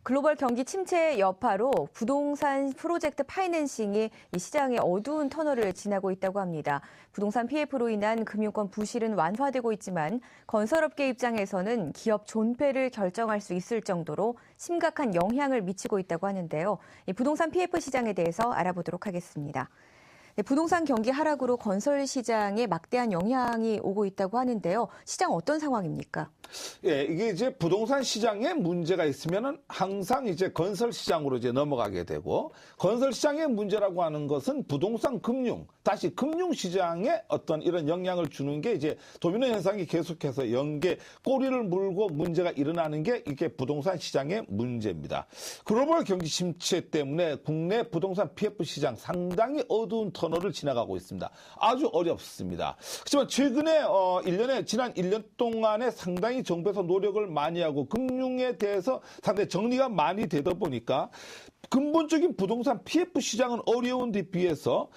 글로벌 경기 침체 여파로 부동산 프로젝트 파이낸싱이 이 시장의 어두운 터널을 지나고 있다고 합니다. 부동산 PF로 인한 금융권 부실은 완화되고 있지만 건설업계 입장에서는 기업 존폐를 결정할 수 있을 정도로 심각한 영향을 미치고 있다고 하는데요. 이 부동산 PF 시장에 대해서 알아보도록 하겠습니다. 부동산 경기 하락으로 건설 시장에 막대한 영향이 오고 있다고 하는데요. 시장 어떤 상황입니까? 예, 이게 이제 부동산 시장에 문제가 있으면은 항상 이제 건설 시장으로 이제 넘어가게 되고, 건설 시장의 문제라고 하는 것은 부동산 금융, 다시 금융 시장에 어떤 이런 영향을 주는 게 이제 도미노 현상이 계속해서 연계 꼬리를 물고 문제가 일어나는 게 이게 부동산 시장의 문제입니다. 글로벌 경기 침체 때문에 국내 부동산 PF 시장 상당히 어두운 터널을 지나가고 있습니다. 아주 어렵습니다. 하지만 최근에 지난 1년 동안에 상당히 정부에서 노력을 많이 하고 금융에 대해서 상당히 정리가 많이 되다 보니까 근본적인 부동산 PF 시장은 어려운 데 비해서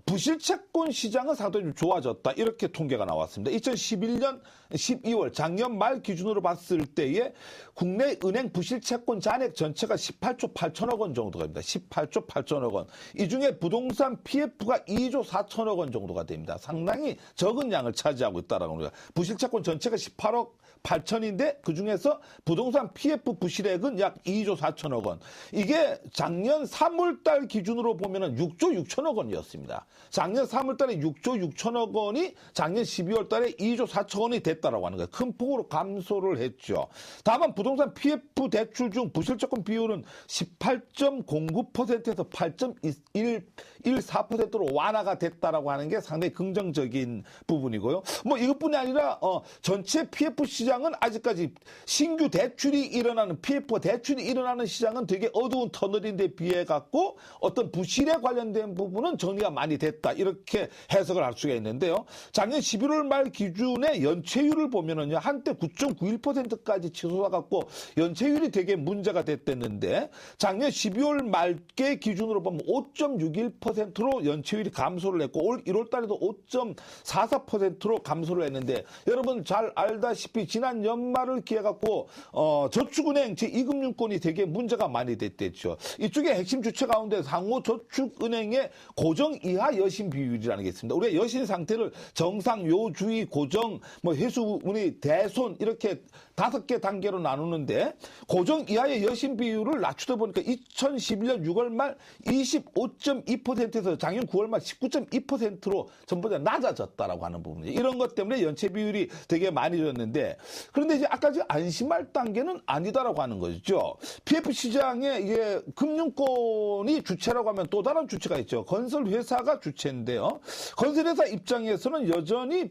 부실채권 시장은 상당히 좀 좋아졌다, 이렇게 통계가 나왔습니다. 2011년 12월 작년 말 기준으로 봤을 때에 국내 은행 부실채권 잔액 전체가 18조 8천억 원 정도가 됩니다. 18조 8천억 원. 이 중에 부동산 PF가 2조 4천억 원 정도가 됩니다. 상당히 적은 양을 차지하고 있다라고 합니다. 부실채권 전체가 18억 8천인데 그중에서 부동산 PF 부실액은 약 2조 4천억 원. 이게 작년 3월 달 기준으로 보면은 6조 6천억 원이었습니다. 작년 3월 달에 6조 6천억 원이 작년 12월 달에 2조 4천억 원이 됐다라고 하는 거예요. 큰 폭으로 감소를 했죠. 다만 부동산 PF 대출 중 부실채권 비율은 18.09%에서 8.14%로 완화가 됐다라고 하는 게 상당히 긍정적인 부분이고요. 뭐 이것뿐이 아니라 전체 PF 시장은 아직까지 신규 대출이 일어나는 PF와 대출이 일어나는 시장은 되게 어두운 터널인데 비해 갖고 어떤 부실에 관련된 부분은 정리가 많이 됐다, 이렇게 해석을 할 수가 있는데요. 작년 11월 말 기준의 연체율을 보면은요, 한때 9.91%까지 치솟아 갖고 연체율이 되게 문제가 됐댔는데 작년 12월 말께 기준으로 보면 5.61%로 연체율이 감소를 했고 올 1월 달에도 5.44%로 감소를 했는데, 여러분 잘 알다시피 지난 연말을 기해 갖고 저축은행 제2금융권이 되게 문제가 많이 됐댔죠. 이쪽에 핵심 주체 가운데 상호저축은행의 고정 이하 여신 비율이라는 게 있습니다. 우리가 여신 상태를 정상, 요주의, 고정, 회수문의, 대손 이렇게 5개 단계로 나누는데, 고정 이하의 여신 비율을 낮추다 보니까 2011년 6월 말 25.2%에서 작년 9월 말 19.2%로 전보다 낮아졌다라고 하는 부분이죠. 이런 것 때문에 연체 비율이 되게 많이 졌는데, 그런데 이제 아까 안심할 단계는 아니다라고 하는 거죠. PF 시장에 이게 금융권이 주체라고 하면 또 다른 주체가 있죠. 건설회사가 주체인데요. 건설회사 입장에서는 여전히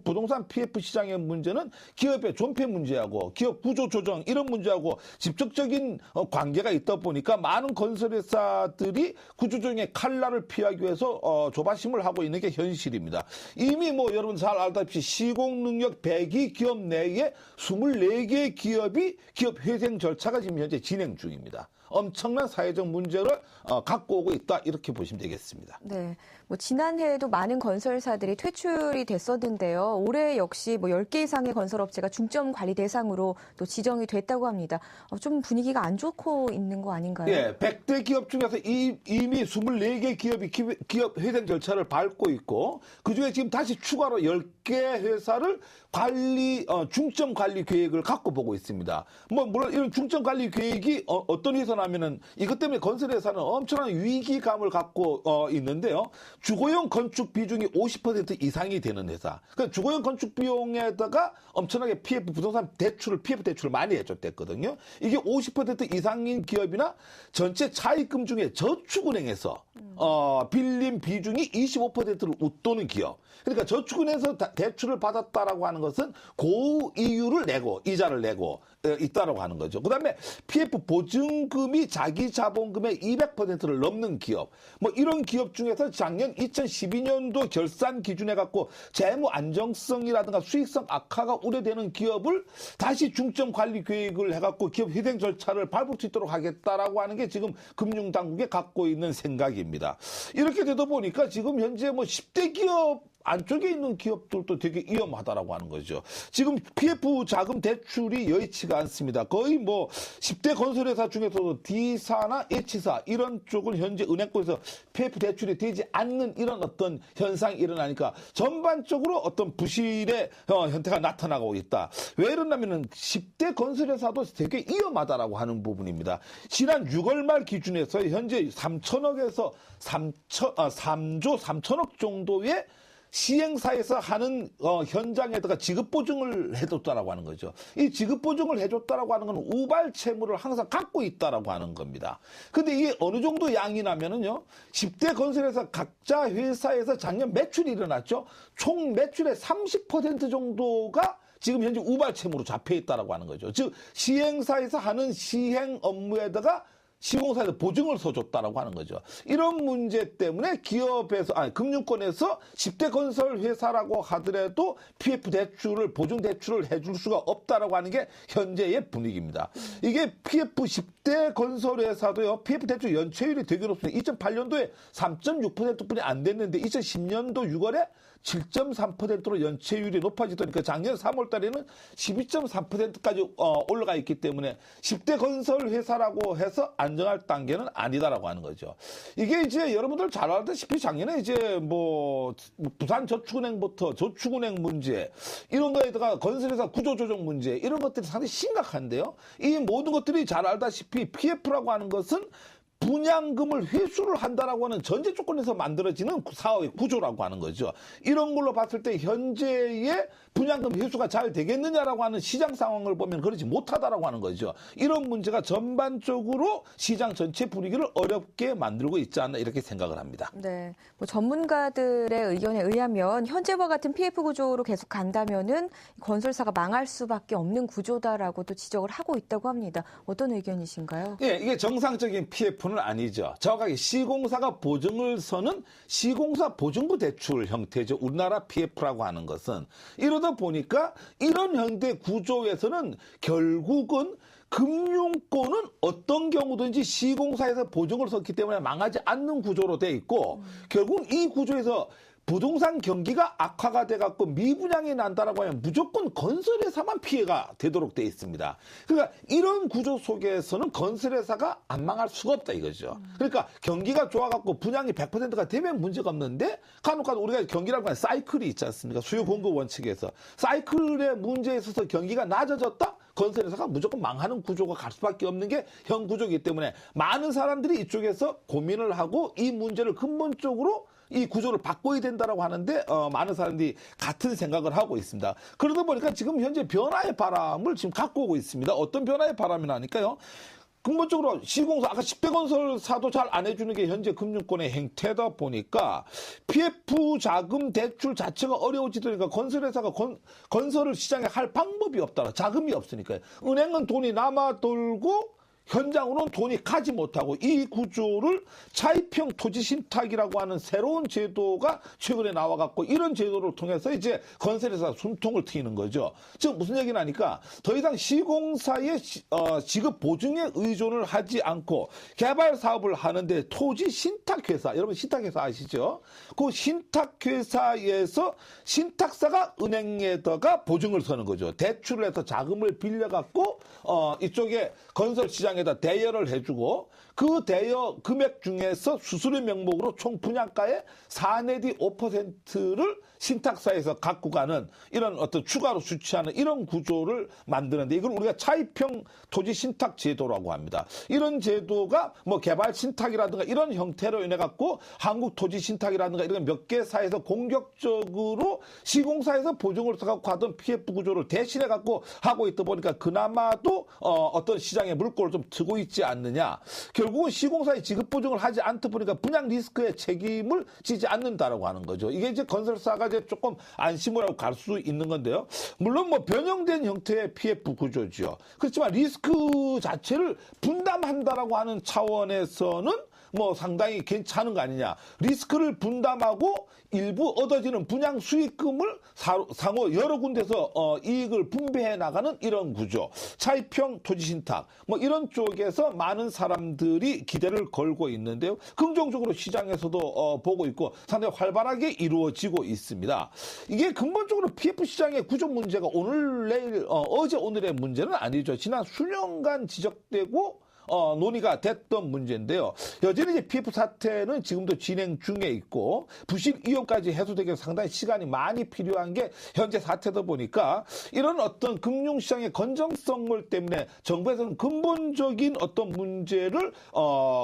부동산 PF 시장의 문제는 기업의 존폐 문제하고 기업 구조 조정 이런 문제하고 직접적인 관계가 있다 보니까 많은 건설회사들이 구조조정의 칼날을 피하기 위해서 조바심을 하고 있는 게 현실입니다. 이미 여러분 잘 알다시피 시공능력 100위 기업 내에 24개의 기업이 기업 회생 절차가 지금 현재 진행 중입니다. 엄청난 사회적 문제를 갖고 오고 있다, 이렇게 보시면 되겠습니다. 네, 지난해에도 많은 건설사들이 퇴출이 됐었는데요. 올해 역시 10개 이상의 건설업체가 중점 관리 대상으로 또 지정이 됐다고 합니다. 좀 분위기가 안 좋고 있는 거 아닌가요? 예, 100대 기업 중에서 이미 24개 기업이 기업 회생 절차를 밟고 있고, 그중에 지금 다시 추가로 10개 회사를 중점 관리 계획을 갖고 보고 있습니다. 물론 이런 중점 관리 계획이 어떤 회사라면은 이것 때문에 건설회사는 엄청난 위기감을 갖고 있는데요. 주거용 건축 비중이 50% 이상이 되는 회사. 그러니까 주거용 건축 비용에다가 엄청나게 부동산 PF 대출을 많이 해줬댔거든요. 이게 50% 이상인 기업이나 전체 차입금 중에 저축은행에서 빌린 비중이 25%를 웃도는 기업. 그러니까 저축은행에서 대출을 받았다라고 하는 것은 고이율을 내고 이자를 내고 있다라고 하는 거죠. 그다음에 PF 보증금이 자기 자본금의 200%를 넘는 기업. 이런 기업 중에서 작년 2012년도 결산 기준에 갖고 재무 안정성이라든가 수익성 악화가 우려되는 기업을 다시 중점 관리 계획을 해갖고 기업 희생 절차를 밟을 수 있도록 하겠다라고 하는 게 지금 금융당국에 갖고 있는 생각입니다. 이렇게 되다 보니까 지금 현재 10대 기업 안쪽에 있는 기업들도 되게 위험하다라고 하는 거죠. 지금 PF 자금 대출이 여의치가 않습니다. 거의 뭐 10대 건설회사 중에서도 D사나 H사 이런 쪽은 현재 은행권에서 PF 대출이 되지 않는 이런 어떤 현상이 일어나니까 전반적으로 어떤 부실의 형태가 나타나고 있다. 왜 이러냐면은 10대 건설회사도 되게 위험하다라고 하는 부분입니다. 지난 6월 말 기준에서 현재 3천억에서 3조 3천억 정도의 시행사에서 하는 현장에다가 지급 보증을 해줬다라고 하는 거죠. 이 지급 보증을 해줬다라고 하는 건 우발 채무를 항상 갖고 있다라고 하는 겁니다. 근데 이게 어느 정도 양이 나면은요, 10대 건설회사 각자 회사에서 작년 매출이 일어났죠. 총 매출의 30% 정도가 지금 현재 우발 채무로 잡혀 있다라고 하는 거죠. 즉 시행사에서 하는 시행 업무에다가 시공사에서 보증을 서줬다라고 하는 거죠. 이런 문제 때문에 금융권에서 10대 건설 회사라고 하더라도 PF 대출을, 보증 대출을 해줄 수가 없다라고 하는 게 현재의 분위기입니다. 이게 PF 10대 건설 회사도요, PF 대출 연체율이 되게 높습니다. 2008년도에 3.6%뿐이 안 됐는데 2010년도 6월에 7.3%로 연체율이 높아지더니까 작년 3월 달에는 12.3%까지 올라가 있기 때문에 10대 건설 회사라고 해서 안정할 단계는 아니다라고 하는 거죠. 이게 이제 여러분들 잘 알다시피 작년에 이제 뭐 부산저축은행부터 저축은행 문제 이런 거에다가 건설회사 구조조정 문제 이런 것들이 상당히 심각한데요. 이 모든 것들이 잘 알다시피 PF라고 하는 것은 분양금을 회수를 한다라고 하는 전제 조건에서 만들어지는 사업의 구조라고 하는 거죠. 이런 걸로 봤을 때 현재의 분양금 회수가 잘 되겠느냐라고 하는 시장 상황을 보면 그러지 못하다라고 하는 거죠. 이런 문제가 전반적으로 시장 전체 분위기를 어렵게 만들고 있지 않나 이렇게 생각을 합니다. 네, 뭐 전문가들의 의견에 의하면 현재와 같은 PF 구조로 계속 간다면은 건설사가 망할 수밖에 없는 구조다라고 또 지적을 하고 있다고 합니다. 어떤 의견이신가요? 예, 이게 정상적인 PF는 아니죠. 정확하게 시공사가 보증을 서는 시공사 보증부 대출 형태죠. 우리나라 PF라고 하는 것은. 이러다 보니까 이런 형태 구조에서는 결국은 금융권은 어떤 경우든지 시공사에서 보증을 섰기 때문에 망하지 않는 구조로 돼 있고 결국 이 구조에서 부동산 경기가 악화가 돼갖고 미분양이 난다라고 하면 무조건 건설회사만 피해가 되도록 돼 있습니다. 그러니까 이런 구조 속에서는 건설회사가 안 망할 수가 없다 이거죠. 그러니까 경기가 좋아갖고 분양이 100%가 되면 문제가 없는데 간혹가다 우리가 경기라고 하는 사이클이 있지 않습니까? 수요 공급 원칙에서 사이클의 문제에 있어서 경기가 낮아졌다? 건설회사가 무조건 망하는 구조가 갈 수밖에 없는 게 현 구조이기 때문에 많은 사람들이 이쪽에서 고민을 하고 이 문제를 근본적으로 이 구조를 바꿔야 된다라고 하는데 많은 사람들이 같은 생각을 하고 있습니다. 그러다 보니까 지금 현재 변화의 바람을 지금 갖고 오고 있습니다. 어떤 변화의 바람이 나니까요. 근본적으로 시공사, 아까 10대 건설사도 잘 안 해주는 게 현재 금융권의 행태다 보니까 PF 자금 대출 자체가 어려워지니까 건설회사가 건설을 시장에 할 방법이 없다. 자금이 없으니까요. 은행은 돈이 남아 돌고 현장으로는 돈이 가지 못하고 이 구조를 차입형 토지 신탁이라고 하는 새로운 제도가 최근에 나와갖고 이런 제도를 통해서 이제 건설회사 숨통을 트이는 거죠. 즉 무슨 얘기는 하니까 더 이상 시공사의 지급 보증에 의존을 하지 않고 개발 사업을 하는데 토지 신탁회사, 여러분 신탁회사 아시죠? 그 신탁회사에서 신탁사가 은행에다가 보증을 서는 거죠. 대출을 해서 자금을 빌려갖고 이쪽에 건설 시장에 에다 대여를 해주고 그 대여 금액 중에서 수수료 명목으로 총 분양가의 4 내지 5%를 신탁사에서 갖고 가는 이런 어떤 추가로 수취하는 이런 구조를 만드는데 이걸 우리가 차입형 토지 신탁 제도라고 합니다. 이런 제도가 뭐 개발 신탁이라든가 이런 형태로 인해 갖고 한국 토지 신탁이라든가 이런 몇 개 사에서 공격적으로 시공사에서 보증을 써갖고 하던 PF 구조를 대신해 갖고 하고 있다 보니까 그나마도 어떤 시장의 물꼬를 좀 트고 있지 않느냐. 결국은 시공사의 지급 보증을 하지 않다 보니까 분양 리스크의 책임을 지지 않는다라고 하는 거죠. 이게 이제 건설사가 이제 조금 안심을 하고 갈 수 있는 건데요. 물론 뭐 변형된 형태의 PF 구조죠. 그렇지만 리스크 자체를 분담한다라고 하는 차원에서는 뭐 상당히 괜찮은 거 아니냐. 리스크를 분담하고 일부 얻어지는 분양 수익금을 상호 여러 군데서 이익을 분배해 나가는 이런 구조, 차입형 토지 신탁 뭐 이런 쪽에서 많은 사람들이 기대를 걸고 있는데요. 긍정적으로 시장에서도 보고 있고 상당히 활발하게 이루어지고 있습니다. 이게 근본적으로 PF 시장의 구조 문제가 오늘 내일 어제 오늘의 문제는 아니죠. 지난 수년간 지적되고 논의가 됐던 문제인데요. 여전히 이제 PF 사태는 지금도 진행 중에 있고 부실 이용까지 해소되기 위해서 상당히 시간이 많이 필요한 게 현재 사태다 보니까 이런 어떤 금융시장의 건전성을 때문에 정부에서는 근본적인 어떤 문제를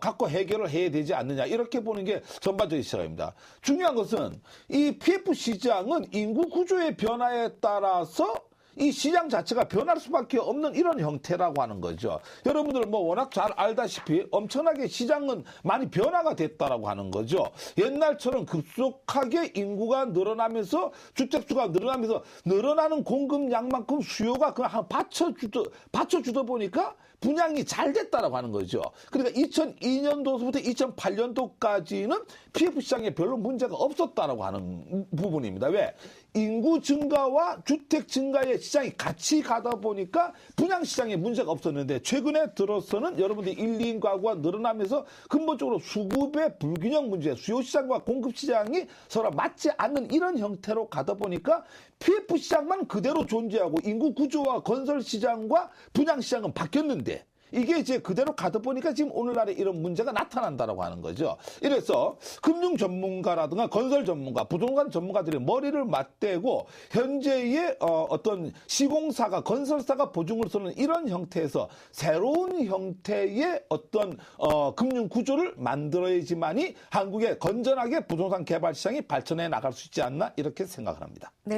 갖고 해결을 해야 되지 않느냐 이렇게 보는 게 전반적인 시각입니다. 중요한 것은 이 PF 시장은 인구 구조의 변화에 따라서 이 시장 자체가 변할 수밖에 없는 이런 형태라고 하는 거죠. 여러분들 뭐 워낙 잘 알다시피 엄청나게 시장은 많이 변화가 됐다라고 하는 거죠. 옛날처럼 급속하게 인구가 늘어나면서 주택수가 늘어나면서 늘어나는 공급량만큼 수요가 그냥 받쳐주다 보니까 분양이 잘 됐다라고 하는 거죠. 그러니까 2002년도부터 2008년도까지는 PF 시장에 별로 문제가 없었다라고 하는 부분입니다. 왜? 인구 증가와 주택 증가의 시장이 같이 가다 보니까 분양 시장에 문제가 없었는데 최근에 들어서는 여러분들이 1, 2인 가구가 늘어나면서 근본적으로 수급의 불균형 문제, 수요 시장과 공급 시장이 서로 맞지 않는 이런 형태로 가다 보니까 PF 시장만 그대로 존재하고 인구 구조와 건설 시장과 분양 시장은 바뀌었는데 이게 이제 그대로 가다 보니까 지금 오늘날에 이런 문제가 나타난다라고 하는 거죠. 이래서 금융 전문가라든가 건설 전문가, 부동산 전문가들이 머리를 맞대고 현재의 어떤 시공사가 건설사가 보증을 서는 이런 형태에서 새로운 형태의 어떤 금융 구조를 만들어야지만이 한국의 건전하게 부동산 개발 시장이 발전해 나갈 수 있지 않나 이렇게 생각을 합니다. 네.